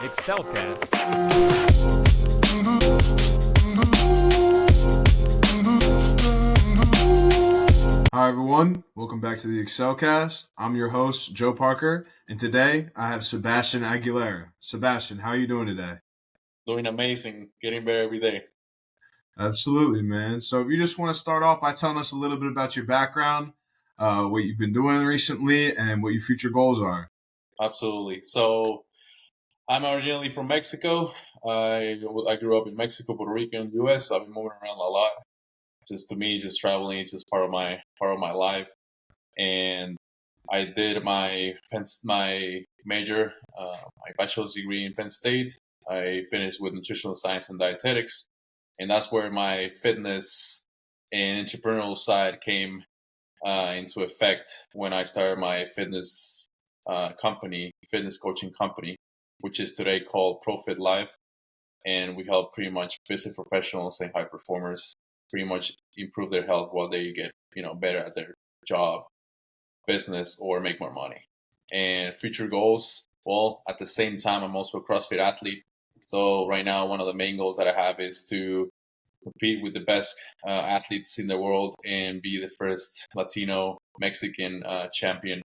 Excelcast. Hi everyone, welcome back to the Excelcast. I'm your host, Joe Parker, and today I have Sebastian Aguilera. Sebastian, how are you doing today? Doing amazing, getting better every day. Absolutely, man. So if you just want to start off by telling us a little bit about your background, what you've been doing recently, and what your future goals are. Absolutely. So I'm originally from Mexico. I grew up in Mexico, Puerto Rico, and U.S. So I've been moving around a lot. Just to me, just traveling is just part of my life. And I did my major, my bachelor's degree in Penn State. I finished with nutritional science and dietetics, and that's where my fitness and entrepreneurial side came into effect when I started my fitness fitness coaching company, which is today called Profit Life. And we help pretty much business professionals and high performers pretty much improve their health while they get, better at their job, business, or make more money. And future goals, well, at the same time, I'm also a CrossFit athlete. So right now, one of the main goals that I have is to compete with the best athletes in the world and be the first Latino Mexican champion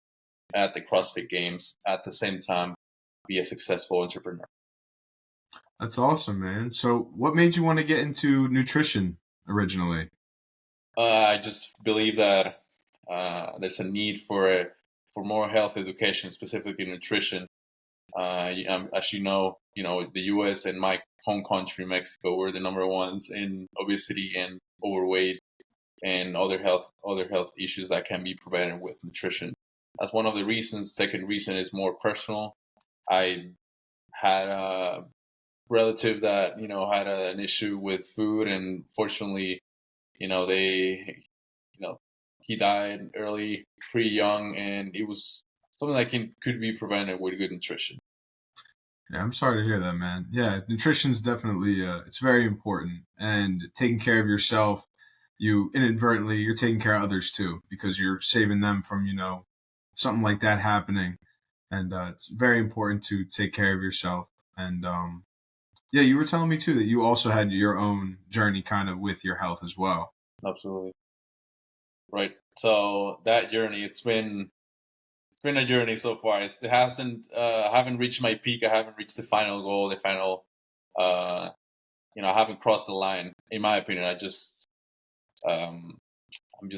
at the CrossFit Games. At the same time, be a successful entrepreneur. That's awesome, man. So what made you want to get into nutrition originally? I just believe that there's a need for more health education, specifically nutrition. As you know, the U.S. and my home country, Mexico, we're the number ones in obesity and overweight and other health issues that can be prevented with nutrition. That's one of the reasons. Second reason is more personal. I had a relative that had an issue with food, and fortunately, they, he died early, pretty young, and it was something that could be prevented with good nutrition. Yeah, I'm sorry to hear that, man. Yeah, nutrition's definitely it's very important, and taking care of yourself, you're taking care of others too, because you're saving them from something like that happening, and it's very important to take care of yourself. And yeah, you were telling me too that you also had your own journey kind of with your health as well. Absolutely. Right. So that journey, it's been a journey so far. It hasn't I haven't reached my peak. I haven't reached the final goal, the final I haven't crossed the line. In my opinion, I'm just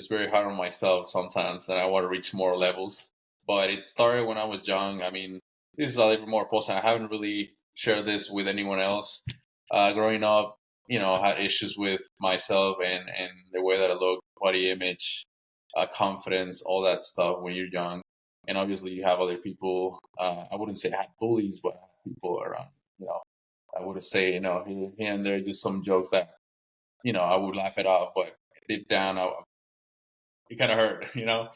very hard on myself sometimes, and I want to reach more levels. But it started when I was young. I mean, this is a little bit more personal. I haven't really shared this with anyone else. Growing up, I had issues with myself and the way that I look, body image, confidence, all that stuff when you're young. And obviously, you have other people. I wouldn't say I had bullies, but I had people around. I would say, here and there, just some jokes that, I would laugh it off, but deep down, it kind of hurt. Yeah.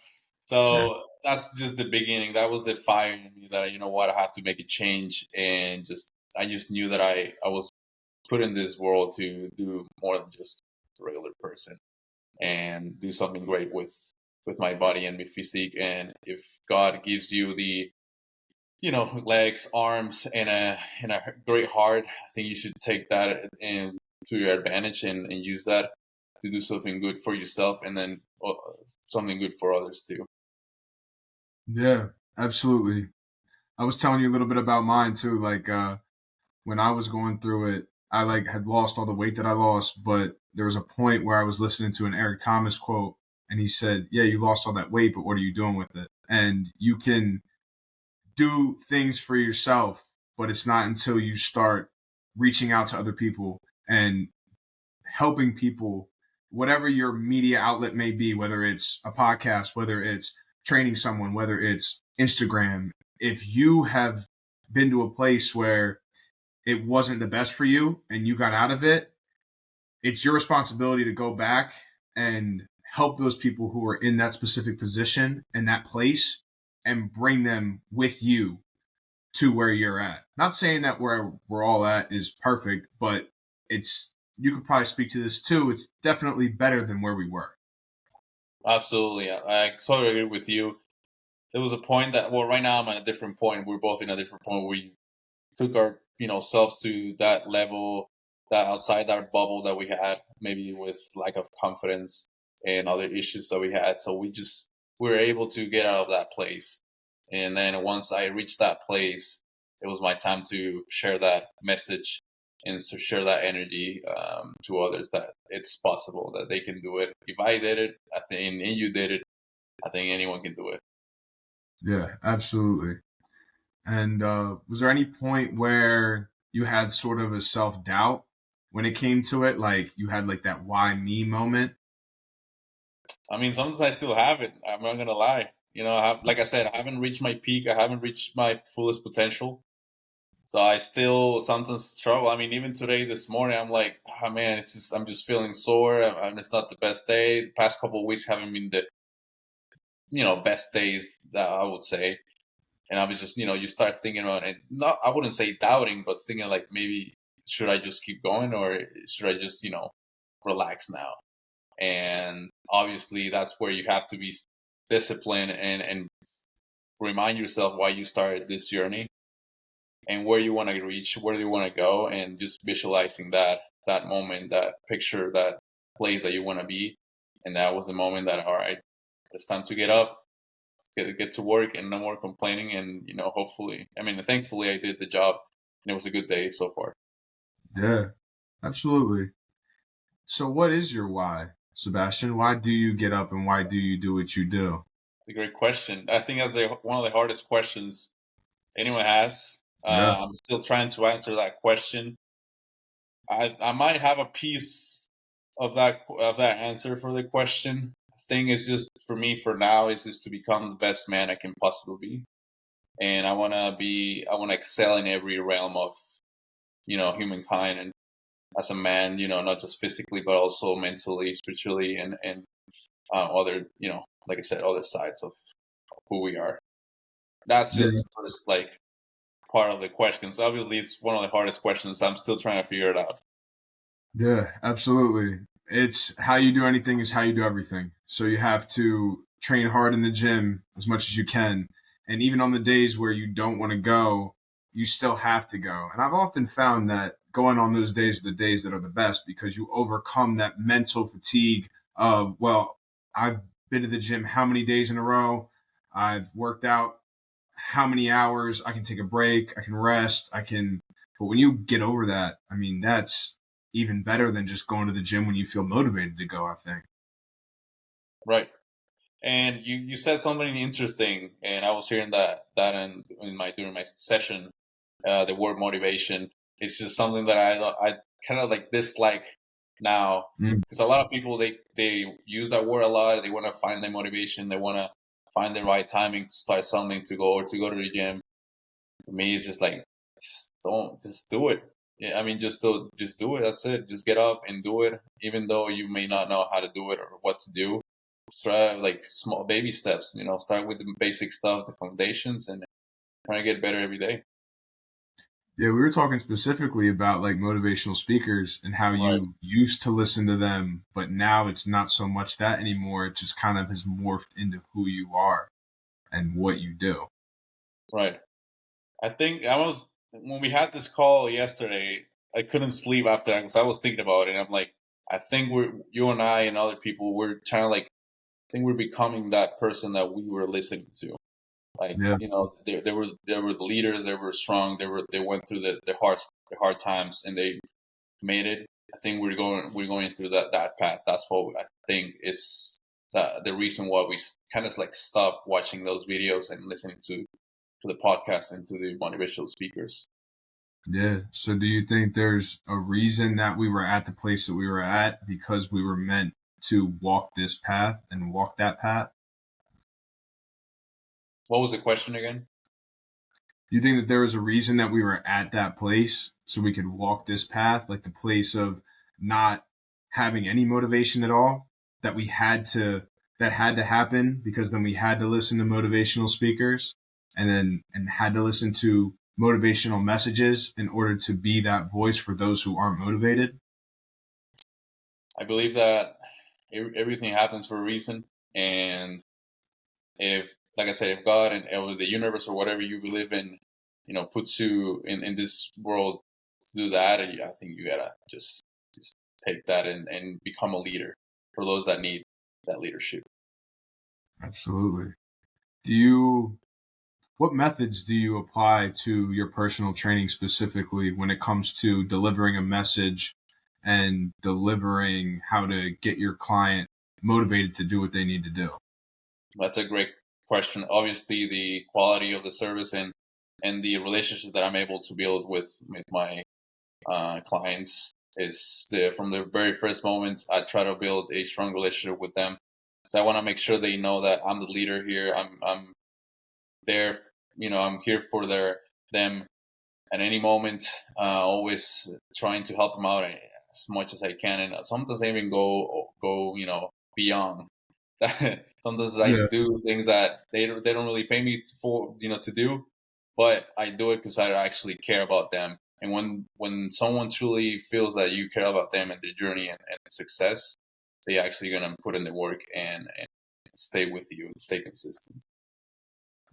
So that's just the beginning. That was the fire in me that, I have to make a change. And I just knew that I was put in this world to do more than just a regular person and do something great with my body and my physique. And if God gives you the, legs, arms, and a great heart, I think you should take that and to your advantage and use that to do something good for yourself, and then something good for others too. Yeah, absolutely. I was telling you a little bit about mine too. Like when I was going through it, I had lost all the weight that I lost, but there was a point where I was listening to an Eric Thomas quote, and he said, "Yeah, you lost all that weight, but what are you doing with it?" And you can do things for yourself, but it's not until you start reaching out to other people and helping people, whatever your media outlet may be, whether it's a podcast, whether it's training someone, whether it's Instagram. If you have been to a place where it wasn't the best for you and you got out of it, it's your responsibility to go back and help those people who are in that specific position and that place and bring them with you to where you're at. Not saying that where we're all at is perfect, but you could probably speak to this too. It's definitely better than where we were. Absolutely. I totally agree with you. There was a point that, well, right now I'm at a different point. We're both in a different point where took our selves to that level, that outside that bubble that we had, maybe with lack of confidence and other issues that we had. So we were able to get out of that place. And then once I reached that place, it was my time to share that message and to share that energy to others, that it's possible, that they can do it. If I did it, I think, and you did it, I think anyone can do it. Yeah, absolutely. And was there any point where you had sort of a self doubt when it came to it? Like you had like that why me moment? I mean, sometimes I still have it. I'm not gonna lie. Like I said, I haven't reached my peak. I haven't reached my fullest potential. So I still sometimes struggle. I mean, even today, this morning, I'm like, oh man, I'm just feeling sore. And it's not the best day. The past couple of weeks haven't been the, best days, that I would say. And I was just, you start thinking about it. Not, I wouldn't say doubting, but thinking like, maybe should I just keep going, or should I just, relax now? And obviously that's where you have to be disciplined, and remind yourself why you started this journey and where you want to reach, where you want to go, and just visualizing that moment, that picture, that place that you want to be. And that was the moment that, all right, it's time to get up, get to work, and no more complaining. And hopefully, I mean, thankfully I did the job, and it was a good day so far. Yeah, absolutely. So, what is your why, Sebastian? Why do you get up and why do you do what you do? It's a great question. I think that's one of the hardest questions anyone has. Yeah, I'm still trying to answer that question. I might have a piece of that answer for the question. The thing is, just for me for now, is just to become the best man I can possibly be, and I want to excel in every realm of humankind, and as a man, not just physically but also mentally, spiritually, and other like I said, other sides of who we are. That's just yeah, the first part of the questions. Obviously, it's one of the hardest questions. I'm still trying to figure it out. yeah, absolutely. It's how you do anything is how you do everything. So you have to train hard in the gym as much as you can. And even on the days where you don't want to go, you still have to go. And I've often found that going on those days are the days that are the best because you overcome that mental fatigue of, well, I've been to the gym how many days in a row? I've worked out how many hours? I can take a break, I can rest, I can. But when you get over that, I mean, that's even better than just going to the gym when you feel motivated to go, I think. Right. And you said something interesting, and I was hearing that in my during my session, the word motivation. It's just something that I kind of like dislike now, Mm, because a lot of people, they use that word a lot. They want to find their motivation. They want to find the right timing to start something, to go to the gym. To me, it's just like, just do it. Yeah, I mean, just do it. That's it. Just get up and do it, even though you may not know how to do it or what to do. Try like small baby steps. Start with the basic stuff, the foundations, and try to get better every day. yeah, we were talking specifically about like motivational speakers and how Right. you used to listen to them, but now it's not so much that anymore. It just kind of has morphed into who you are and what you do. Right. I think I was when we had this call yesterday. I couldn't sleep after that because I was thinking about it. And I'm like, I think you and I and other people, we're trying to I think we're becoming that person that we were listening to. Like, Yeah. they were the leaders. They were strong. They went through the hard times, and they made it. I think we're going through that path. That's what I think is the reason why we kind of like stop watching those videos and listening to the podcast and to the motivational speakers. Yeah. So do you think there's a reason that we were at the place that we were at because we were meant to walk this path and walk that path? What was the question again? Do you think that there was a reason that we were at that place so we could walk this path, like the place of not having any motivation at all, that we had to that had to happen because then we had to listen to motivational speakers and had to listen to motivational messages in order to be that voice for those who aren't motivated? I believe that everything happens for a reason, and if, like I said, if God and or the universe or whatever you believe in puts you in this world to do that, I think you gotta just take that and become a leader for those that need that leadership. Absolutely. Do you What methods do you apply to your personal training specifically when it comes to delivering a message and delivering how to get your client motivated to do what they need to do? That's a great question. Obviously, the quality of the service and the relationship that I'm able to build with my clients is from the very first moment. I try to build a strong relationship with them. So I want to make sure they know that I'm the leader here. I'm there. I'm here for them at any moment. Always trying to help them out as much as I can, and sometimes I even go beyond. Sometimes I Yeah. do things that they don't really pay me for to do, but I do it because I actually care about them. And when someone truly feels that you care about them and their journey and success, they actually gonna put in the work and stay with you and stay consistent.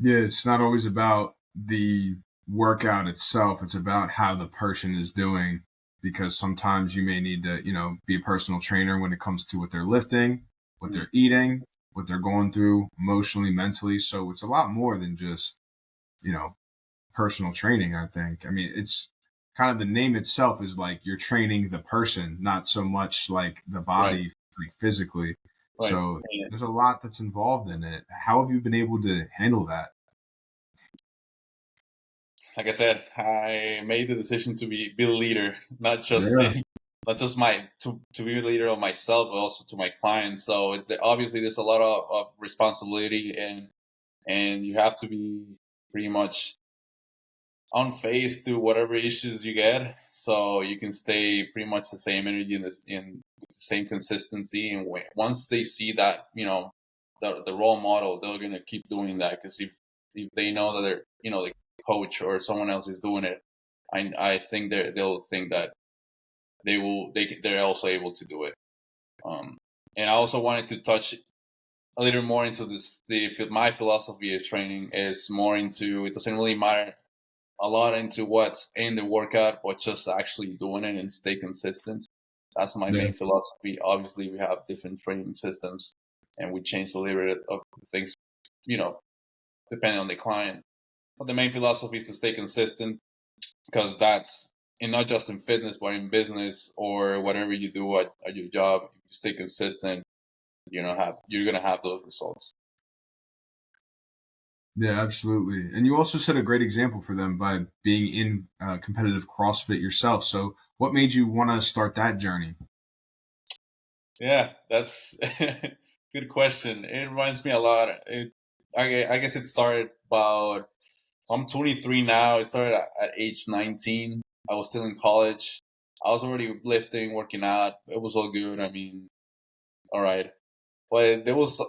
Yeah, it's not always about the workout itself. It's about how the person is doing because sometimes you may need to, be a personal trainer when it comes to what they're lifting, what Mm. they're eating, what they're going through emotionally, mentally. So it's a lot more than just, you know, personal training, I think. I mean, it's kind of the name itself is like you're training the person, not so much like the Right, body like physically. right. So there's a lot that's involved in it. How have you been able to handle that? Like I said, I made the decision to be the leader, not just Yeah. not just my to be a leader of myself, but also to my clients. So obviously, there's a lot of responsibility, and you have to be pretty much unfazed to whatever issues you get, so you can stay pretty much the same energy in with the same consistency. And once they see that, the role model, they're gonna keep doing that because if they know that they're the coach or someone else is doing it, I think they'll think that they're also able to do it. Um, and I also wanted to touch a little more into this. My philosophy of training is more into it doesn't really matter a lot into what's in the workout, but just actually doing it and stay consistent. That's my Yeah. main philosophy. Obviously, we have different training systems, and we change a little bit of things, you know, depending on the client. But the main philosophy is to stay consistent because that's, and not just in fitness, but in business or whatever you do at your job. If you stay consistent, you're gonna have those results. Yeah, absolutely. And you also set a great example for them by being in competitive CrossFit yourself. So, what made you want to start that journey? Yeah, that's good question. It reminds me a lot. I guess it started about. I'm 23 now. It started at age 19. I was still in college. I was already lifting, working out. It was all good. I mean, all right. But there was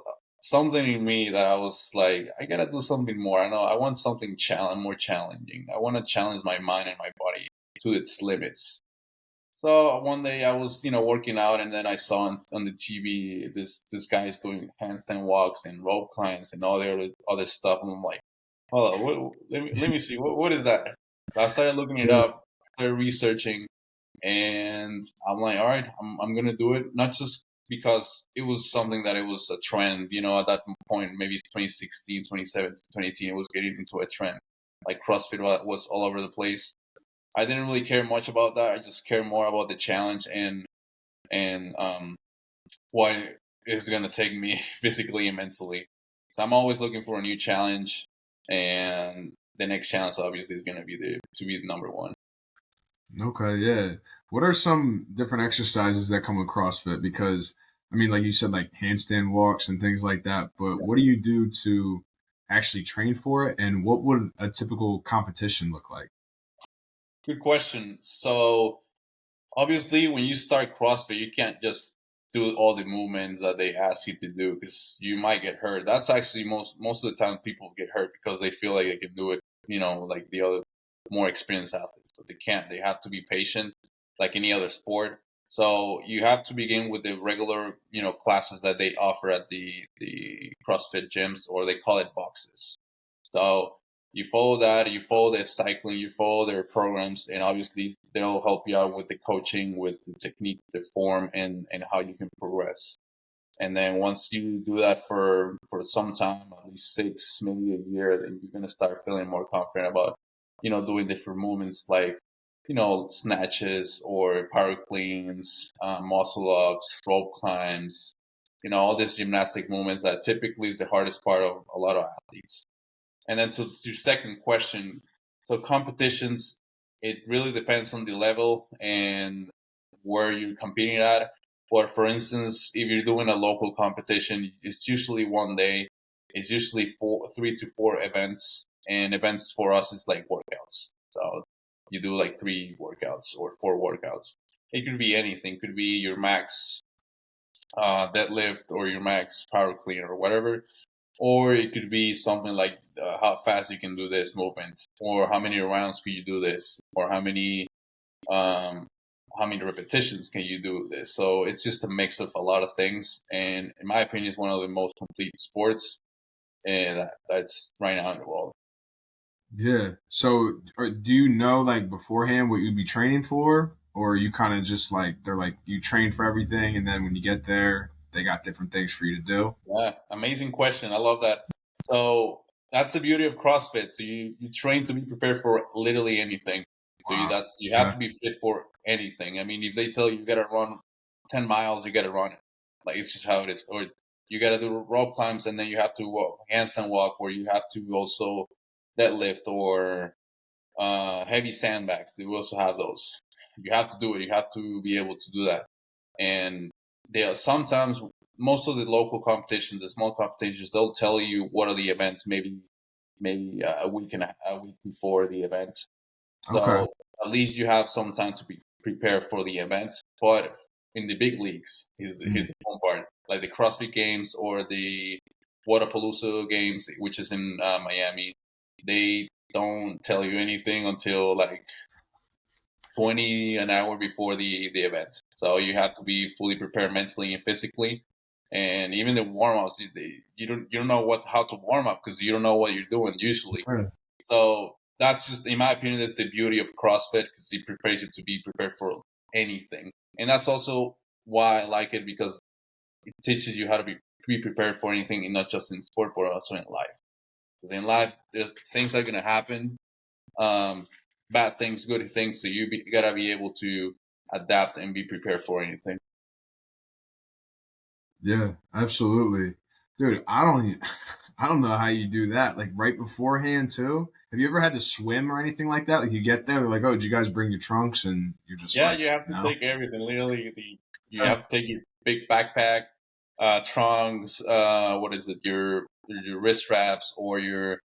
something in me that I was like, I gotta do something more. I know I want something more challenging. I want to challenge my mind and my body to its limits. So one day I was, working out, and then I saw on the TV this guy is doing handstand walks and rope climbs and all the other stuff, and I'm like, hold on, let me see, what is that? So I started looking it Yeah. up, started researching, and I'm like, all right, I'm gonna do it, not just because it was something that it was a trend, at that point, maybe 2016, 2017, 2018, it was getting into a trend. Like CrossFit was all over the place. I didn't really care much about that. I just care more about the challenge and what it's gonna take me physically and mentally. So I'm always looking for a new challenge, and the next challenge obviously is gonna be the number one. Okay, yeah. What are some different exercises that come with CrossFit? Because, I mean, like you said, like handstand walks and things like that. But what do you do to actually train for it? And what would a typical competition look like? Good question. So obviously, when you start CrossFit, you can't just do all the movements that they ask you to do because you might get hurt. That's actually most of the time people get hurt because they feel like they can do it, like the other more experienced athletes, but they can't. They have to be patient, like any other sport. So you have to begin with the regular, classes that they offer at the CrossFit gyms, or they call it boxes. So You follow that, you follow their cycling, you follow their programs, and obviously they'll help you out with the coaching, with the technique, the form, and how you can progress. And then once you do that for some time, at least 6, maybe a year, then you're gonna start feeling more confident about, doing different movements like, snatches or power cleans, muscle ups, rope climbs, all these gymnastic movements that typically is the hardest part of a lot of athletes. And then to your second question, so competitions, it really depends on the level and where you're competing at. But for instance, if you're doing a local competition, it's usually one day. It's usually 3 to 4 events, and events for us is like workouts. So you do like 3 workouts or 4 workouts. It could be anything. It could be your max deadlift or your max power clean or whatever, or it could be something like how fast you can do this movement, or how many rounds can you do this, or um, how many repetitions can you do this. So it's just a mix of a lot of things, and in my opinion, it's one of the most complete sports, and that's right now in the world. Yeah. So, do you know like beforehand what you'd be training for, or you kind of just like they're like you train for everything, and then when you get there, they got different things for you to do? Yeah, amazing question. I love that. So that's the beauty of CrossFit. So you train to be prepared for literally anything. So Wow. you have Okay. to be fit for anything. I mean, if they tell you you gotta run 10 miles, you gotta run it. Like it's just how it is. Or you gotta do rope climbs, and then you have to walk, handstand walk, where you have to also deadlift or heavy sandbags. They also have those. You have to do it. You have to be able to do that. And they are sometimes, most of the local competitions, the small competitions, they'll tell you what are the events, maybe a week before the event. Okay. So at least you have some time to be prepared for the event. But in the big leagues, Mm. here's the fun part, like the CrossFit Games or the Waterpalooza Games, which is in Miami. They don't tell you anything until like 20 an hour before the event. So you have to be fully prepared mentally and physically. And even the warm ups, you don't know how to warm up because you don't know what you're doing usually. Sure. So that's just, in my opinion, that's the beauty of CrossFit, because it prepares you to be prepared for anything. And that's also why I like it, because it teaches you how to be prepared for anything, and not just in sport but also in life. Because in life, there's things are gonna happen, um, bad things, good things. So you gotta be able to adapt and be prepared for anything. Yeah, absolutely. Dude, I don't I don't know how you do that. Like right beforehand too. Have you ever had to swim or anything like that? Like you get there, they're like, "Oh, did you guys bring your trunks?" And you're just Yeah, like, you have to "No." take everything. Literally, you Okay. have to take your big backpack, trunks. What is it? Your wrist straps, or your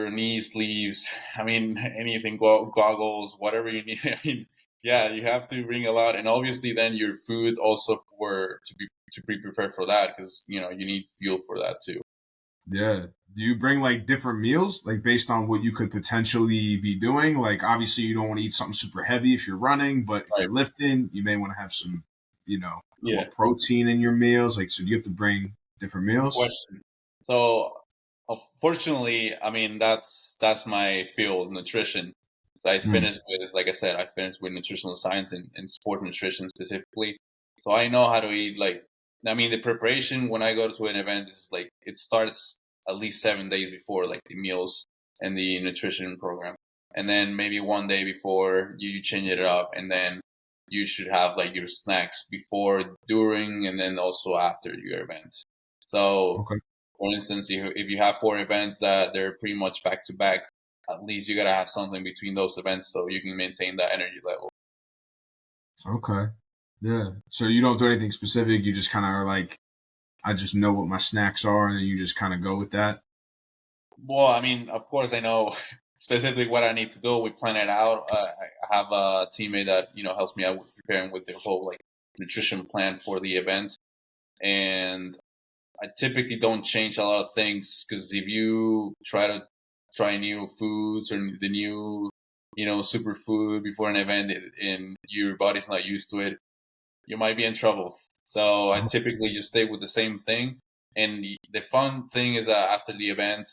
knee sleeves. I mean, anything, goggles, whatever you need. I mean, yeah, you have to bring a lot, and obviously then your food also for to be prepared for that, because you need fuel for that too. Yeah. Do you bring like different meals, like based on what you could potentially be doing? Like obviously you don't want to eat something super heavy if you're running, but if Right. you're lifting, you may want to have some, more Yeah. protein in your meals. Like so do you have to bring different Good meals? question. So, unfortunately, I mean that's my field, nutrition. So I Hmm. finished with, like I said, I finished with nutritional science and sport nutrition specifically. So I know how to eat. Like, I mean, the preparation when I go to an event is like it starts at least 7 days before, like the meals and the nutrition program, and then maybe one day before you change it up, and then you should have like your snacks before, during, and then also after your event. So, Okay. for instance, if you have 4 events that they're pretty much back to back, at least you gotta have something between those events so you can maintain that energy level. Okay. Yeah. So you don't do anything specific. You just kind of are like, I just know what my snacks are, and then you just kind of go with that. Well, I mean, of course, I know specifically what I need to do. We plan it out. I have a teammate that helps me out with preparing with the whole like nutrition plan for the event, and I typically don't change a lot of things, because if you try new foods or the new superfood before an event, and your body's not used to it, you might be in trouble. So I typically just stay with the same thing. And the fun thing is that after the event,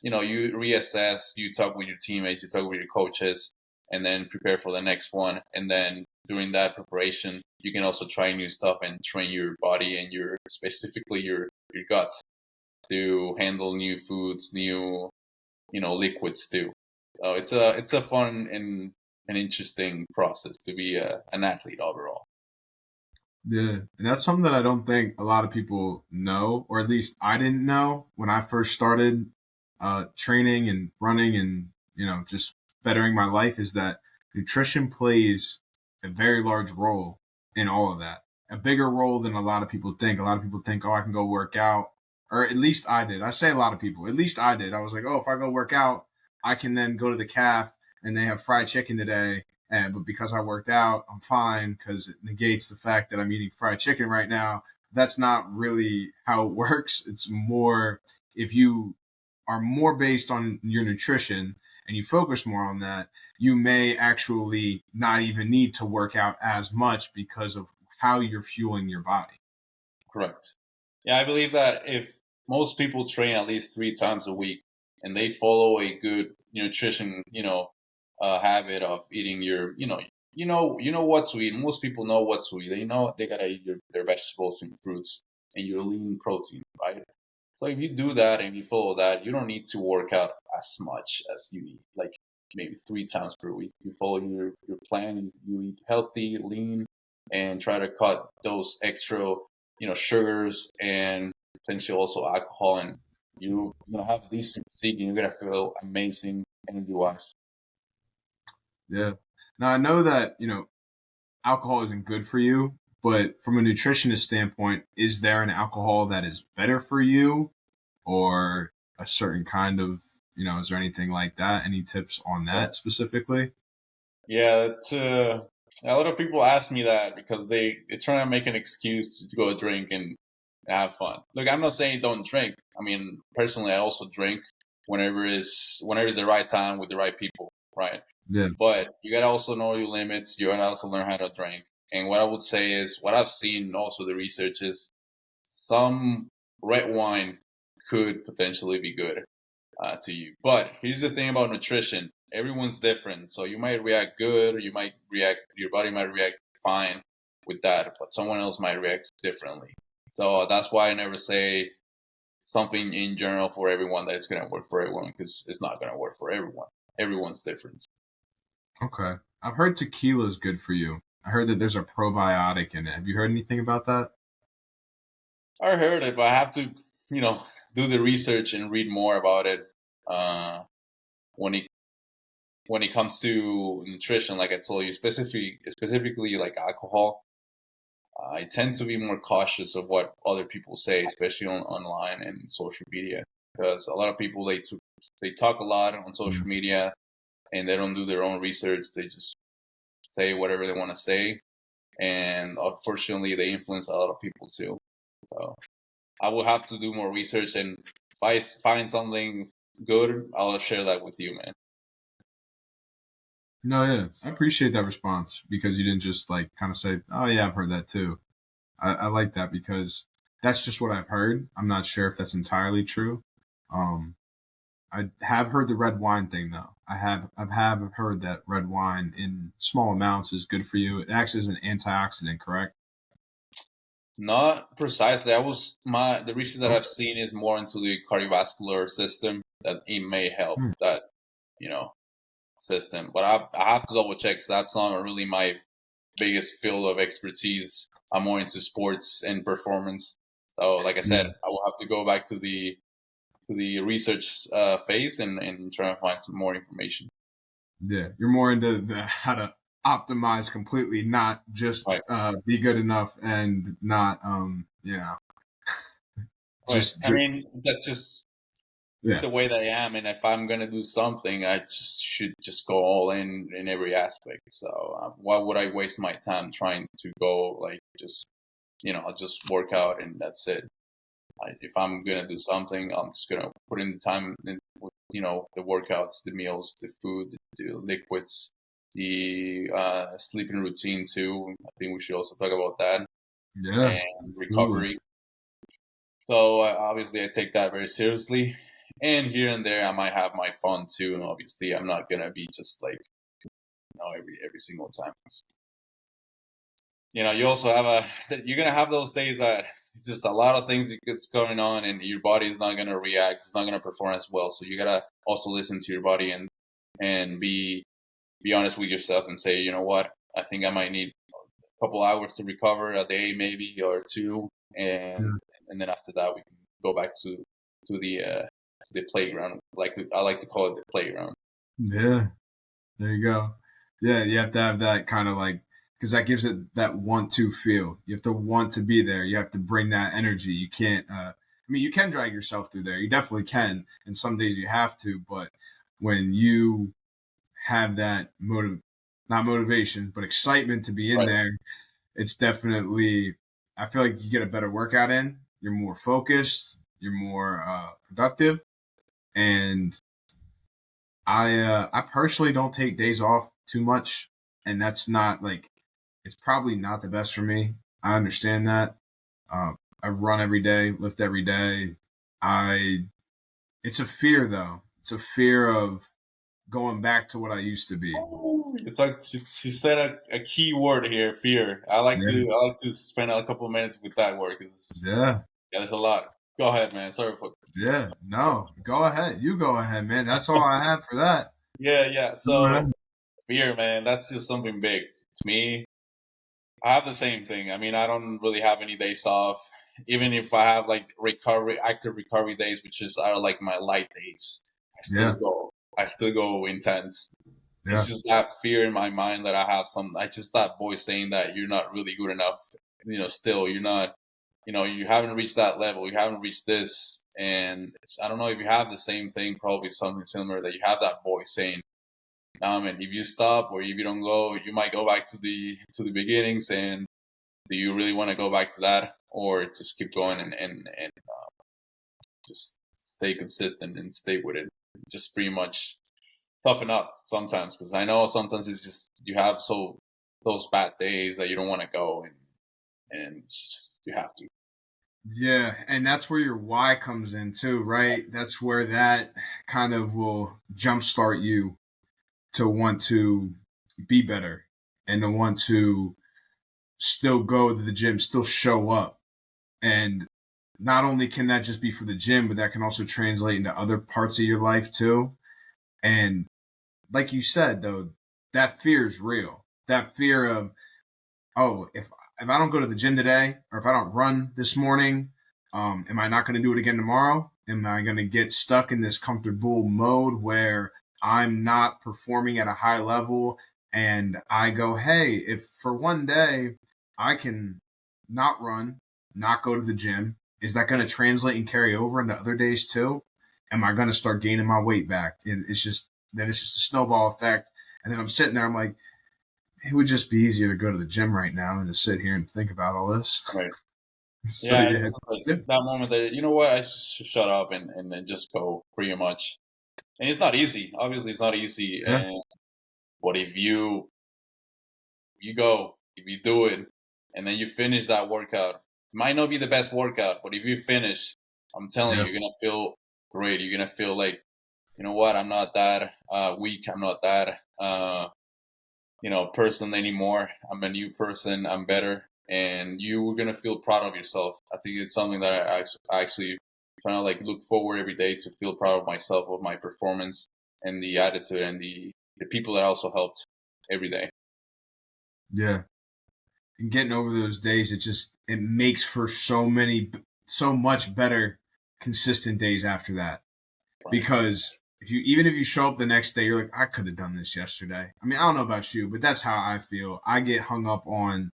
you reassess, you talk with your teammates, you talk with your coaches, and then prepare for the next one. And then during that preparation, you can also try new stuff and train your body and specifically your gut to handle new foods, new liquids too. So it's a fun and an interesting process to be an athlete overall. Yeah, and that's something that I don't think a lot of people know, or at least I didn't know when I first started training and running and just bettering my life. Is that nutrition plays a very large role in all of that, a bigger role than a lot of people think. A lot of people think, oh, I can go work out, or at least I did. I say a lot of people, at least I did. I was like, oh, if I go work out, I can then go to the calf and they have fried chicken today, but because I worked out, I'm fine because it negates the fact that I'm eating fried chicken right now. That's not really how it works. It's more if you are more based on your nutrition and you focus more on that, you may actually not even need to work out as much because of how you're fueling your body. Correct. Yeah, I believe that if most people train at least 3 times a week and they follow a good nutrition, habit of eating you know what to eat. Most people know what to eat. They know they gotta eat their vegetables and fruits and your lean protein, right? So if you do that and you follow that, you don't need to work out as much as you need, like maybe 3 times per week. You follow your plan, you eat healthy, lean, and try to cut those extra, sugars and potentially also alcohol, and have decent physique, and you're gonna feel amazing energy wise. Yeah. Now I know that alcohol isn't good for you, but from a nutritionist standpoint, is there an alcohol that is better for you or a certain kind of, is there anything like that? Any tips on Yeah. that specifically? Yeah, a lot of people ask me that because they're trying to make an excuse to go drink and have fun. Look, I'm not saying don't drink. I mean, personally, I also drink whenever is the right time with the right people, right? Yeah. But you gotta also know your limits. You gotta also learn how to drink. And what I would say is, what I've seen, also the research is, some red wine could potentially be good to you. But here's the thing about nutrition: everyone's different. So you might react good, or your body might react fine with that, but someone else might react differently. So that's why I never say something in general for everyone that it's gonna work for everyone, because it's not gonna work for everyone. Everyone's different. Okay. I've heard tequila is good for you. I heard that there's a probiotic in it. Have you heard anything about that? I heard it, but I have to, you know, do the research and read more about it. Uh, when it when it comes to nutrition, like I told you, specifically like alcohol, I tend to be more cautious of what other people say, especially online and social media, because a lot of people they talk a lot on Mm. social media and they don't do their own research. They just say whatever they want to say, and unfortunately, they influence a lot of people too. So I will have to do more research, and if I find something good, I'll share that with you, man. No, yeah. I appreciate that response because you didn't just like kind of say, oh, yeah, I've heard that too. I like that because that's just what I've heard. I'm not sure if that's entirely true. Um, I have heard the red wine thing though. I have heard that red wine in small amounts is good for you. It acts as an antioxidant, correct? Not precisely. The research that Okay. I've seen is more into the cardiovascular system, that it may help Hmm. that you know system. But I have to double check. 'Cause that's not really my biggest field of expertise. I'm more into sports and performance. So, like I said, Yeah, I will have to go back to the research phase and try to find some more information. yeah. You're more into how to optimize completely, not just Right, be good enough and not right. just I just mean, that's just yeah, the way that I am, and if I'm gonna do something, I just should just go all in every aspect. So why would I waste my time trying to go like I'll just work out and that's it. If I'm gonna do something, I'm just gonna put in the time in, the workouts, the meals, the food, the liquids, the sleeping routine too. I think we should also talk about that, yeah, and absolutely. recovery. So obviously, I take that very seriously, And here and there, I might have my fun too. And obviously, I'm not gonna be just like every single time. You also have you're gonna have those days that just a lot of things that's going on, and your body is not gonna react. It's not gonna perform as well. So you gotta also listen to your body and be honest with yourself and say, you know what, I think I might need a couple hours to recover, a day maybe or two, and Yeah. and then after that we can go back to the playground. I like to call it the playground. Yeah. There you go. Yeah, you have to have that kind of like, because that gives it that want to feel. You have to want to be there. You have to bring that energy. You can't. I mean, you can drag yourself through there. You definitely can. And some days you have to. But when you have that not motivation, but excitement to be in Right. there, it's definitely. I feel like you get a better workout in. You're more focused. You're more productive, and I personally don't take days off too much, and that's not like it's probably not the best for me. I understand that. I run every day, lift every day. I It's a fear though. It's a fear of going back to what I used to be. It's like she said a key word here, fear. Yeah, I like to spend a couple of minutes with that word because yeah, yeah, there's a lot. Go ahead, man. Sorry for yeah. No, go ahead. You go ahead, man. That's all I have for that. yeah. Go So ahead. fear, man, that's just something big to me. I have the same thing. I mean, I don't really have any days off. Even if I have like active recovery days, which are like my light days, I still Yeah, go. I still go intense. It's yeah, just that fear in my mind that I have I just that voice saying that you're not really good enough. Still you're not. You haven't reached that level. You haven't reached this, and I don't know if you have the same thing. Probably something similar that you have that voice saying, and if you stop or if you don't go, you might go back to the beginnings. And do you really want to go back to that, or just keep going and just stay consistent and stay with it? Just pretty much toughen up sometimes, because I know sometimes it's just you have those bad days that you don't want to go, and it's just, you have to. yeah. And that's where your why comes in too, right? That's where that kind of will jumpstart you to want to be better and to want to still go to the gym, still show up. And not only can that just be for the gym, but that can also translate into other parts of your life too. And like you said, though, that fear is real. That fear of, oh, if I don't go to the gym today, or if I don't run this morning, am I not going to do it again tomorrow? Am I going to get stuck in this comfortable mode where I'm not performing at a high level? And I go, hey, if for one day I can not run, not go to the gym, is that going to translate and carry over into other days too? Am I going to start gaining my weight back? And it's just a snowball effect. And then I'm sitting there, I'm like, it would just be easier to go to the gym right now than to sit here and think about all this. Right. So Yeah, it's yeah, just like that moment that you know what, I should shut up and then just go pretty much. And it's not easy. Obviously, it's not easy. yeah, But if you go, if you do it, and then you finish that workout, it might not be the best workout, but if you finish, I'm telling you, yeah, you're gonna feel great. You're gonna feel like, you know what, I'm not that weak. I'm not that person anymore. I'm a new person. I'm better, and you're gonna feel proud of yourself. I think it's something that I actually trying to like look forward every day to feel proud of myself, of my performance, and the attitude, and the people that also helped every day. yeah. And getting over those days, it makes for so much better consistent days after that. Right. Because if you show up the next day, you're like, I could have done this yesterday. I mean, I don't know about you, but that's how I feel. I get hung up on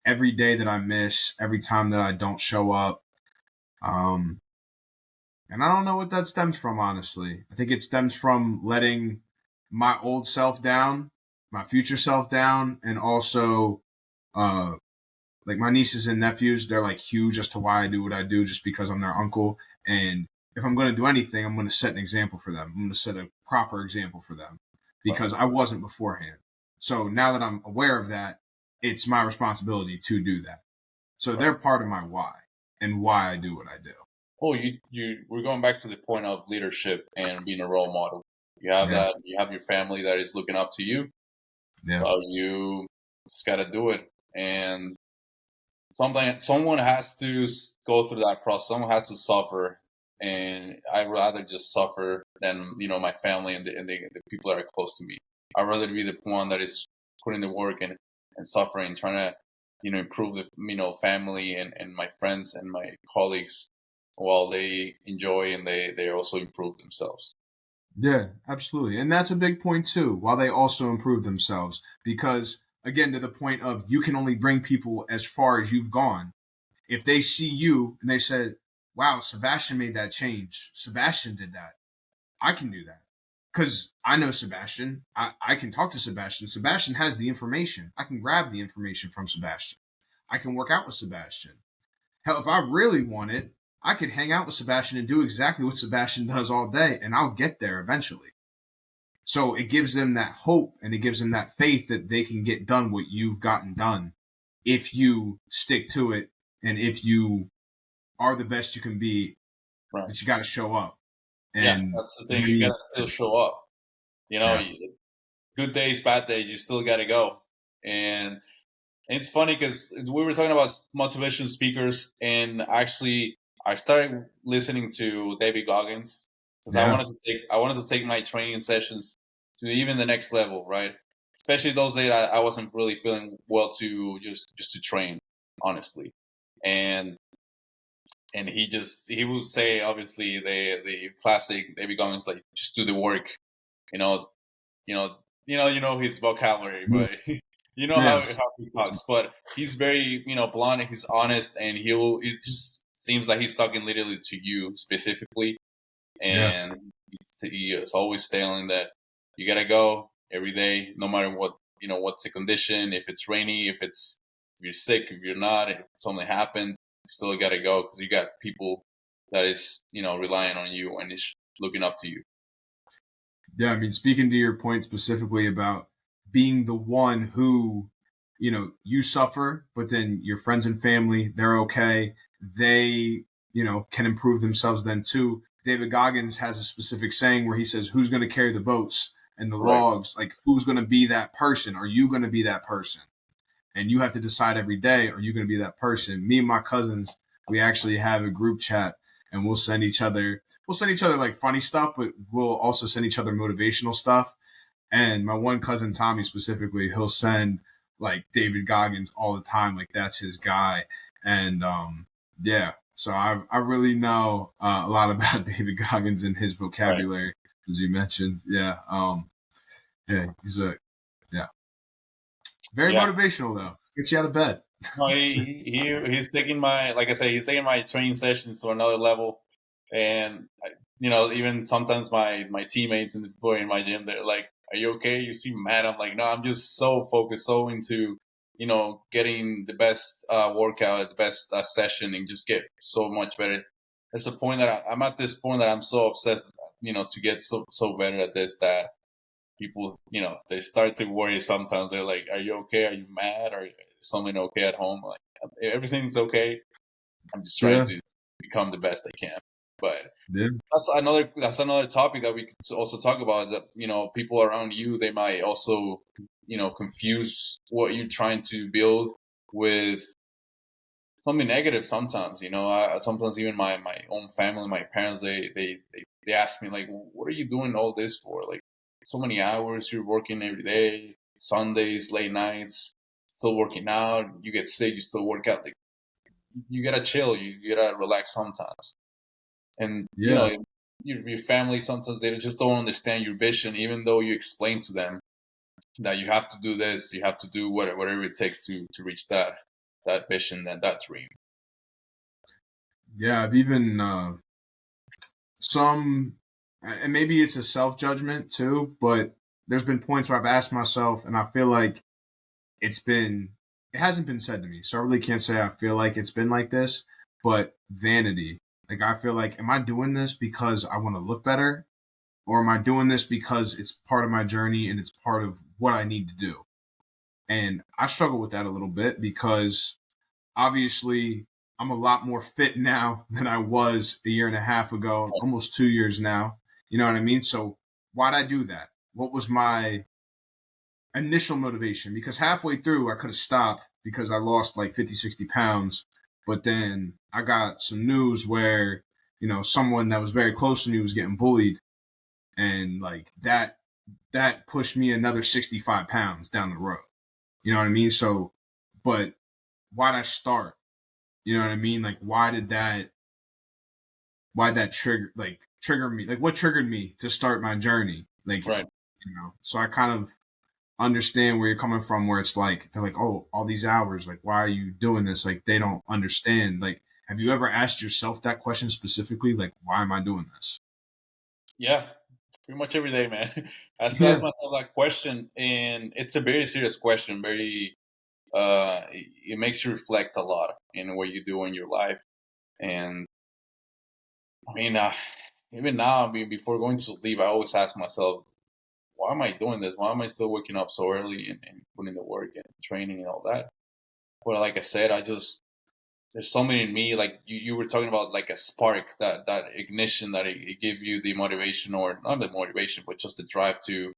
every day that I miss, every time that I don't show up. Um, And I don't know what that stems from, honestly. I think it stems from letting my old self down, my future self down, and also uh like my nieces and nephews, they're like huge as to why I do what I do just because I'm their uncle. And if I'm gonna do anything, I'm gonna set an example for them. I'm gonna set a proper example for them Right. because I wasn't beforehand. So now that I'm aware of that, it's my responsibility to do that. So Right. they're part of my why and why I do what I do. Oh, we're going back to the point of leadership and being a role model. You have Yeah, that. You have your family that is looking up to you. yeah, Well, you just got to do it. And someone has to go through that process. Someone has to suffer, and I'd rather just suffer than my family and the people that are close to me. I'd rather be the one that is putting the work and suffering, trying to improve the family and my friends and my colleagues while they enjoy and they also improve themselves. yeah, absolutely. And that's a big point too, while they also improve themselves. Because again, to the point of you can only bring people as far as you've gone. If they see you and they said, wow, Sebastian made that change. Sebastian did that. I can do that. Because I know Sebastian. I can talk to Sebastian. Sebastian has the information. I can grab the information from Sebastian. I can work out with Sebastian. Hell, if I really want it, I could hang out with Sebastian and do exactly what Sebastian does all day, and I'll get there eventually. So it gives them that hope and it gives them that faith that they can get done what you've gotten done if you stick to it and if you are the best you can be, Right. that you got to show up. Yeah, And that's the for thing. You me, gotta still show up. You know, yeah, you- Good days, bad days, you still gotta go. And it's funny because we were talking about motivational speakers, and actually, I started listening to David Goggins because yeah, I wanted to take my training sessions to even the next level, right? Especially those days I wasn't really feeling well to just to train, honestly. And he would say obviously the classic David Goggins, like just do the work, you know, you know his vocabulary, yeah, but you know yes, how he talks. But he's very blunt, he's honest, and it just seems like he's talking literally to you specifically, yeah, and he is always telling that you gotta go every day, no matter what what's the condition, if it's rainy, if you're sick, if you're not, if something happens, you still gotta go because you got people that is relying on you and is looking up to you. yeah. I mean, speaking to your point specifically about being the one who, you suffer, but then your friends and family, they're okay. They, can improve themselves then too. David Goggins has a specific saying where he says, who's going to carry the boats and the Right. logs? Like, who's going to be that person? Are you going to be that person? And you have to decide every day, are you going to be that person? Me and my cousins, we actually have a group chat and we'll send each other like funny stuff, but we'll also send each other motivational stuff. And my one cousin Tommy specifically, he'll send like David Goggins all the time, like that's his guy. And yeah, so I really know a lot about David Goggins and his Right. vocabulary, as you mentioned. Yeah, yeah, he's a yeah, very Yeah. motivational though. Gets you out of bed. No, he's taking my, like I say, he's taking my training sessions to another level, and even sometimes my teammates and the people in my gym, they're like, "Are you okay? You seem mad." I'm like, "No, I'm just so focused, so into getting the best workout, the best session, and just get so much better." That's the point that I'm at this point that I'm so obsessed, to get so better at this that people, they start to worry sometimes. They're like, "Are you okay? Are you mad? Or is something okay at home?" Like, everything's okay. I'm just trying Yeah, to become the best I can. But yeah, that's another topic that we could also talk about. That people around you, they might also confuse what you're trying to build with something negative. Sometimes sometimes even my own family, my parents, they ask me like, "What are you doing all this for? Like, so many hours you're working every day, Sundays, late nights, still working out. You get sick, you still work out. Like, you gotta chill, you gotta relax sometimes." And yeah, your family, sometimes they just don't understand your vision, even though you explain to them that you have to do this, you have to do whatever it takes to reach that vision and that dream. yeah. I've even some, and maybe it's a self judgment too, but there's been points where I've asked myself, and I feel like it hasn't been said to me, so I really can't say I feel like it's been like this, but vanity. Like I feel like, am I doing this because I want to look better, or am I doing this because it's part of my journey and it's part of what I need to do? And I struggle with that a little bit because obviously I'm a lot more fit now than I was a year and a half ago, almost 2 years now. You know what I mean? So why'd I do that? What was my initial motivation? Because halfway through I could have stopped because I lost like 50, 60 pounds. But then I got some news where, someone that was very close to me was getting bullied. And like that pushed me another 65 pounds down the road. You know what I mean? So, but why'd I start? You know what I mean? Like, why'd that trigger me? Like, what triggered me to start my journey? Like, Right. so I kind of understand where you're coming from, where it's like, they're like, oh, all these hours, like, why are you doing this? Like, they don't understand. Like, have you ever asked yourself that question specifically? Like, why am I doing this? Yeah, pretty much every day, man. I still Yeah. ask myself that question, and it's a very serious question. Very, it makes you reflect a lot in what you do in your life. And I mean, even now, I mean, before going to sleep, I always ask myself, why am I doing this? Why am I still waking up so early and putting the work and training and all that? Well, like I said, there's so many in me. Like you were talking about, like a spark, that ignition that it give you the motivation, or not the motivation, but just the drive to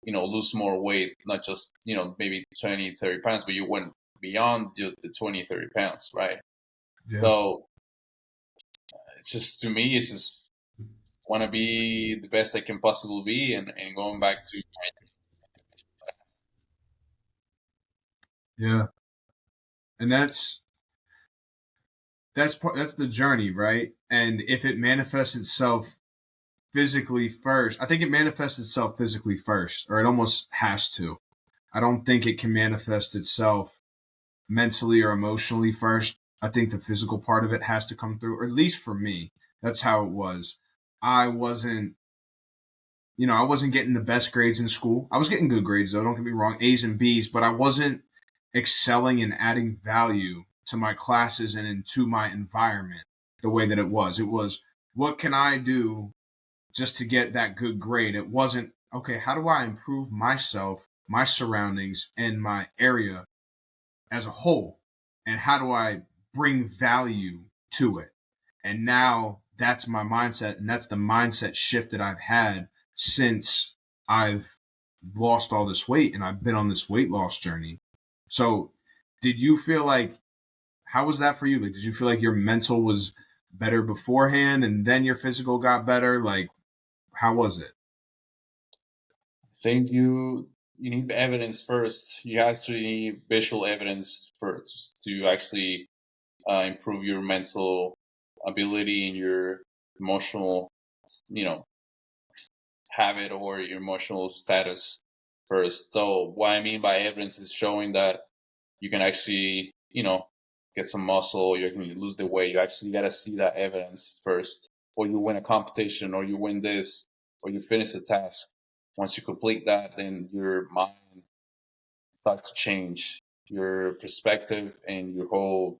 lose more weight, not just maybe 20, 30 pounds, but you went beyond just the 20, 30 pounds, right? Yeah. So it's just, to me, it's just want to be the best I can possibly be, and going back to Yeah. And that's the journey, right? And if it manifests itself physically first, I think it manifests itself physically first, or it almost has to. I don't think it can manifest itself mentally or emotionally first. I think the physical part of it has to come through, or at least for me, that's how it was. I wasn't, I wasn't getting the best grades in school. I was getting good grades though, don't get me wrong, A's and B's, but I wasn't excelling and adding value to my classes and into my environment the way that it was. It was, what can I do just to get that good grade? It wasn't, okay, how do I improve myself, my surroundings, and my area as a whole? And how do I bring value to it? And now that's my mindset. And that's the mindset shift that I've had since I've lost all this weight and I've been on this weight loss journey. So, did you feel like, how was that for you? Like, did you feel like your mental was better beforehand and then your physical got better? Like, how was it? think you need evidence first. You actually need visual evidence first to actually improve your mental ability and your emotional, you know, habit or your emotional status first. So what I mean by evidence is showing that you can actually, get some muscle, you can lose the weight. You actually got to see that evidence first, or you win a competition, or you win this, or you finish a task. Once you complete that, then your mind starts to change, your perspective and your whole,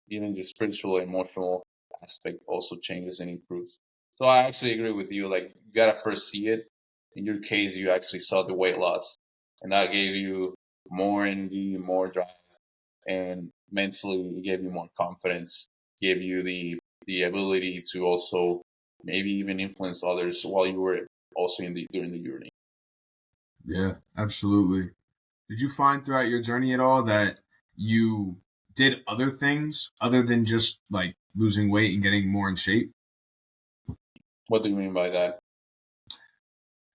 even your spiritual and emotional aspect also changes and improves. So I actually agree with you. Like, you gotta first see it. In your case, you actually saw the weight loss, and that gave you more energy, more drive, and mentally it gave you more confidence, gave you the ability to also maybe even influence others while you were also during the journey. Yeah, absolutely. Did you find throughout your journey at all that you did other things other than just like losing weight and getting more in shape? What do you mean by that?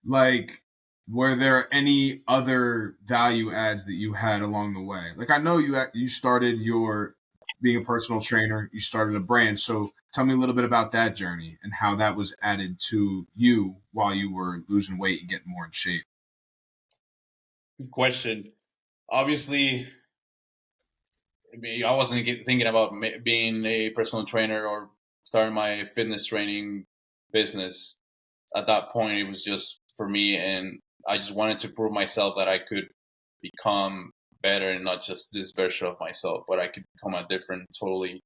Like, were there any other value adds that you had along the way? Like, I know you started your being a personal trainer, you started a brand. So tell me a little bit about that journey and how that was added to you while you were losing weight and getting more in shape. Good question. Obviously, I wasn't thinking about being a personal trainer or starting my fitness training business. At that point, it was just for me, and I just wanted to prove myself that I could become better, and not just this version of myself, but I could become a different, totally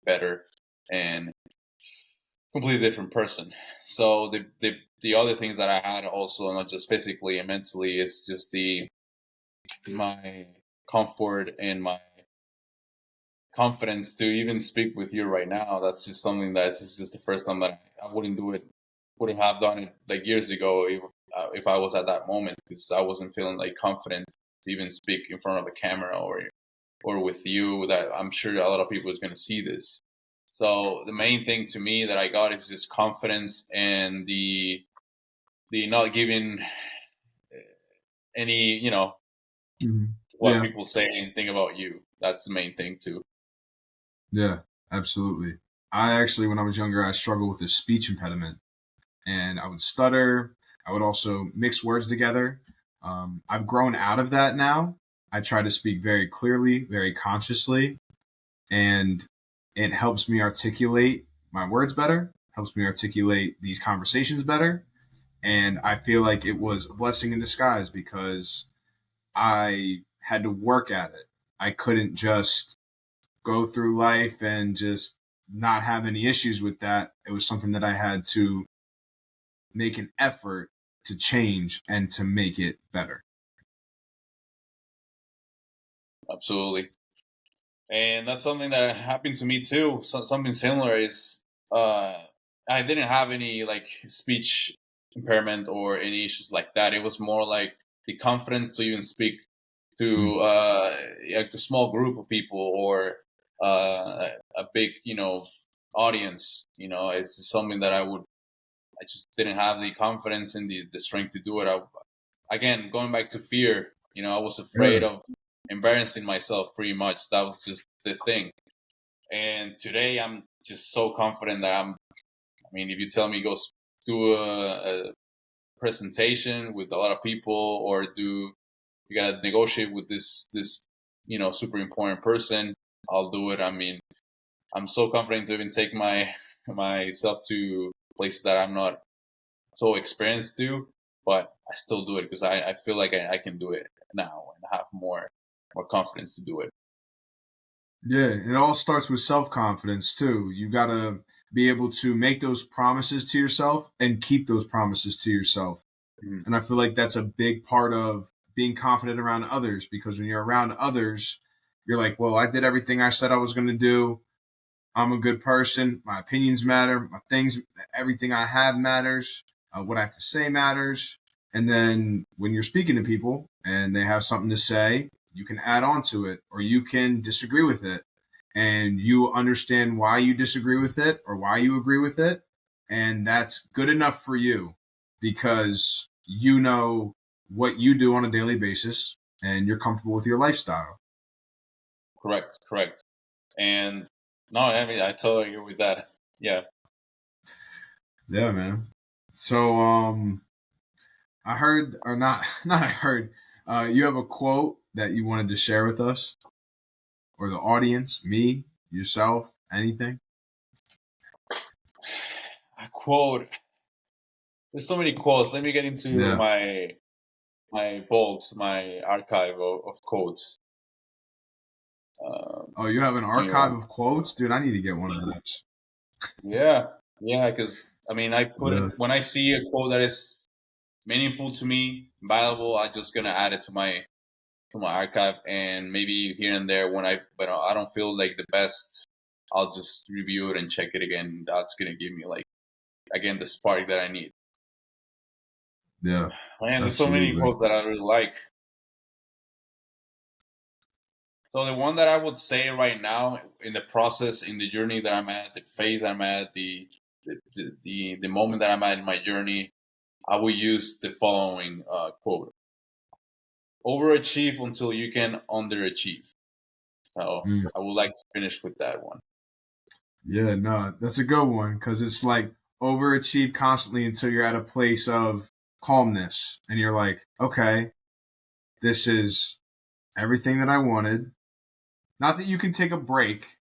better and completely different person. So the other things that I had also, not just physically and mentally, is just the my comfort and my confidence to even speak with you right now. That's just something that's just the first time that I wouldn't do it, wouldn't have done it like years ago if I was at that moment, because I wasn't feeling like confident to even speak in front of a camera or with you. That I'm sure a lot of people is going to see this. So the main thing to me that I got is just confidence and the not giving any, Mhm. what Yeah. people say and think about you. That's the main thing too. Yeah. Absolutely. I actually, when I was younger, I struggled with a speech impediment, and I would stutter. I would also mix words together. I've grown out of that now. I try to speak very clearly, very consciously, and it helps me articulate my words better, helps me articulate these conversations better. And I feel like it was a blessing in disguise because I had to work at it. I couldn't just go through life and just not have any issues with that. It was something that I had to make an effort to change and to make it better. Absolutely. And that's something that happened to me too. Something similar is uh, I didn't have any like speech impairment or any issues like that. It was more like the confidence to even speak Mm. to a small group of people or a big, audience. It's something that I just didn't have the confidence and the strength to do it. Again, going back to fear, I was afraid Yeah. of embarrassing myself pretty much. That was just the thing. And today I'm just so confident that I mean, if you tell me do a presentation with a lot of people or you got to negotiate with this, super important person, I'll do it. I mean, I'm so confident to even take myself to places that I'm not so experienced to, but I still do it because I feel like I can do it now and have more confidence to do it. Yeah, it all starts with self confidence too. You got to be able to make those promises to yourself and keep those promises to yourself. Mhm. And I feel like that's a big part of being confident around others, because when you're around others, you're like, well, I did everything I said I was going to do. I'm a good person. My opinions matter. My things, everything I have matters. What I have to say matters. And then when you're speaking to people and they have something to say, you can add on to it or you can disagree with it. And you understand why you disagree with it or why you agree with it. And that's good enough for you because you know what you do on a daily basis and you're comfortable with your lifestyle. Correct, correct. And no, I mean I totally agree with that. Yeah. Yeah, man. So, I heard, or not, not I heard, you have a quote that you wanted to share with us or the audience, me, yourself, anything? A quote. There's so many quotes. Let me get into Yeah. my vault, my archive of quotes. Oh, you have an Give me archive one. of quotes? Dude, I need to get one of those. Yeah, yeah. Because I mean, I put it Yes. when I see a quote that is meaningful to me, valuable. I'm just gonna add it to my archive, and maybe here and there but I don't feel like the best, I'll just review it and check it again. That's gonna give me like again the spark that I need. Yeah, Man, there's so many absolutely. quotes that I really like. So the one that I would say right now in the process, in the journey that I'm at, the phase I'm at, the moment that I'm at in my journey, I will use the following quote: "Overachieve until you can underachieve." So Mm. I would like to finish with that one. Yeah, no, that's a good one because it's like overachieve constantly until you're at a place of calmness and you're like, okay, this is everything that I wanted. Not that you can take a break,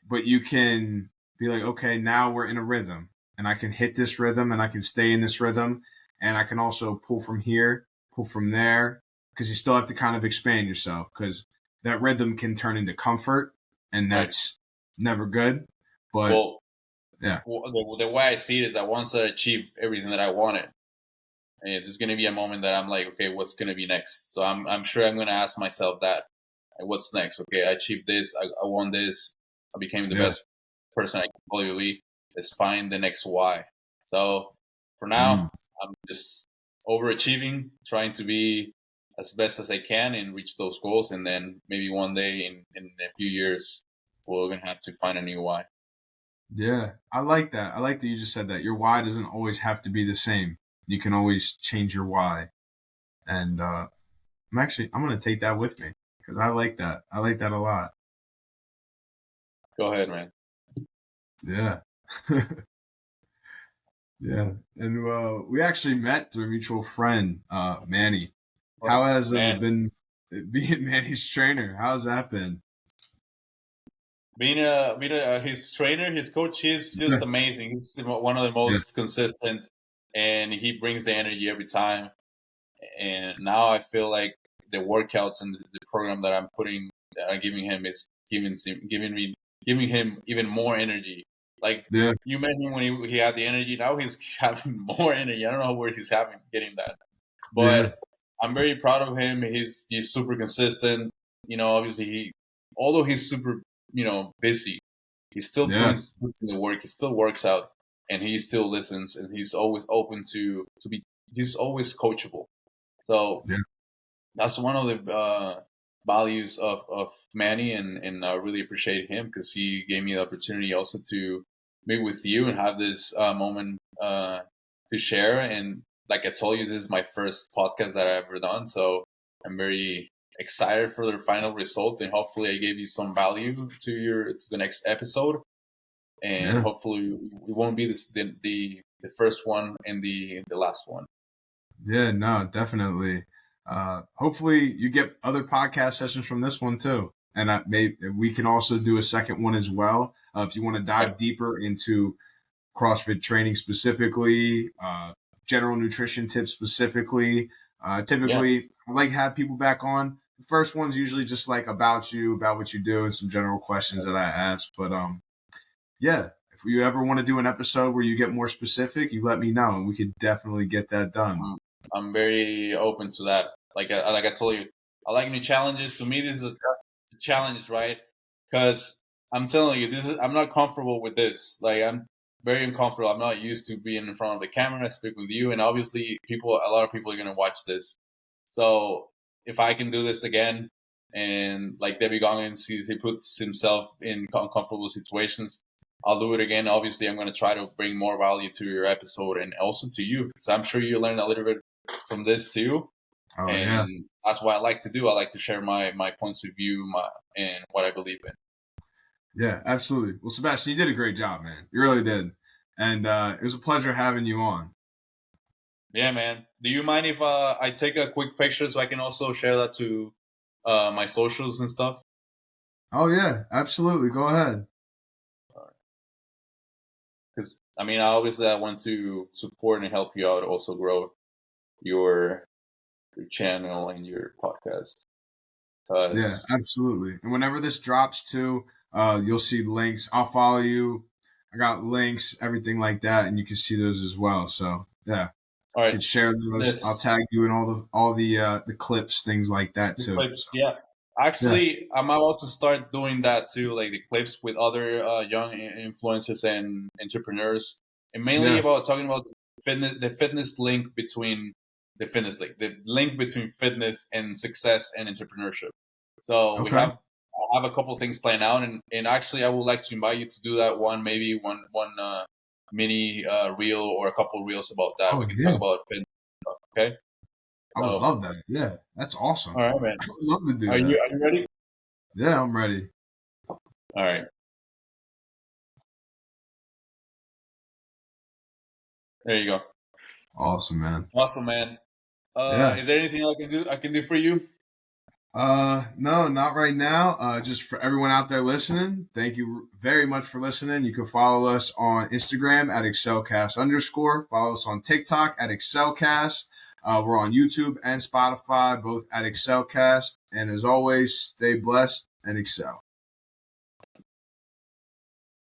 but you can be like, okay, now we're in a rhythm and I can hit this rhythm and I can stay in this rhythm. And I can also pull from here, pull from there, because you still have to kind of expand yourself because that rhythm can turn into comfort and Right. that's never good. But Well, yeah, the way I see it is that once I achieve everything that I wanted, there's going to be a moment that I'm like, okay, what's going to be next? So I'm sure I'm going to ask myself that Like, what's next? Okay, I achieved this. I won this. I became the Yeah. best person I can possibly be. Let's find the next why. So for Mm. now, I'm just overachieving, trying to be as best as I can and reach those goals. And then maybe one day in a few years, we're going to have to find a new why. Yeah. I like that. I like that you just said that. Your why doesn't always have to be the same. You can always change your why. And I'm gonna take that with me because I like that. I like that a lot. Go ahead, man. Yeah. Yeah. And we actually met through a mutual friend, Manny. How has Man, been being Manny's trainer? How's that been? being his trainer, his coach, he's just Yeah. amazing. He's one of the Yeah. most consistent, and he brings the energy every time. And now I feel like the workouts and the program that I'm giving him is giving him even more energy. Like, Yeah. you met him when he had the energy. Now he's having more energy. I don't know where he's getting that, Yeah. but I'm very proud of him. He's super consistent. Obviously although he's super busy, he still Yeah. puts in the work. He still works out, and he still listens, and he's always open to be. He's always coachable. So Yeah. that's one of the values of Manny, and I really appreciate him because he gave me the opportunity also to meet with you and have this moment to share. And like I told you, this is my first podcast that I've ever done, so I'm very excited for the final result, and hopefully I gave you some value to the next episode, and Yeah. hopefully we won't be the first one and the last one. Yeah. No, definitely. Hopefully you get other podcast sessions from this one too. And we can also do a second one as well. If you want to Okay. dive deeper into CrossFit training specifically, general nutrition tips specifically. Yeah. Typically, I like to have people back on. The first one's usually just like about you, about what you do, and some general questions that I ask. But yeah, if you ever want to do an episode where you get more specific, you let me know, and we could definitely get that done. I'm very open to that. Like I told you, I like new challenges. To me, this is a challenge, right? Because I'm telling you, I'm not comfortable with this. Like, I'm very uncomfortable. I'm not used to being in front of the camera, speak with you, and obviously, a lot of people are gonna watch this. So if I can do this again, and like Debbie Goggins, he puts himself in uncomfortable situations, I'll do it again. Obviously, I'm going to try to bring more value to your episode and also to you, because I'm sure you learned a little bit from this too. Oh yeah, And that's what I like to do. I like to share my points of view, and what I believe in. yeah, absolutely. Well, Sebastian, you did a great job, man. You really did, and it was a pleasure having you on. Yeah, man. Do you mind if I take a quick picture so I can also share that to my socials and stuff? Oh yeah, absolutely. Go ahead. Because I mean, obviously, I want to support and help you out, also grow your channel and your podcast. Yeah, Because absolutely. And whenever this drops too, you'll see links. I'll follow you. I got links, everything like that, and you can see those as well. So yeah, all you right, can share those. I'll let's tag you in all the clips, things like that the too. clips. So, Yeah, yeah, actually, I'm about to start doing that too, like the clips with other young influencers and entrepreneurs, and mainly yeah, about talking about the fitness link between the link between fitness and success and entrepreneurship. So okay. I have a couple things planned out, and actually, I would like to invite you to do that one, maybe one mini reel or a couple reels about that. Oh We can talk yeah, about fitness stuff. Okay. I would So, love that. Yeah, that's awesome. all right, man. I would love to do Are you that. are you ready? Yeah, I'm ready. All right. There you go. Awesome, man. Awesome, man. Yeah. Is there anything I can do for you? No, not right now. Just for everyone out there listening, thank you very much for listening. You can follow us on Instagram at excelcast_. Follow us on TikTok at excelcast. We're on YouTube and Spotify, both at excelcast. And as always, stay blessed and excel.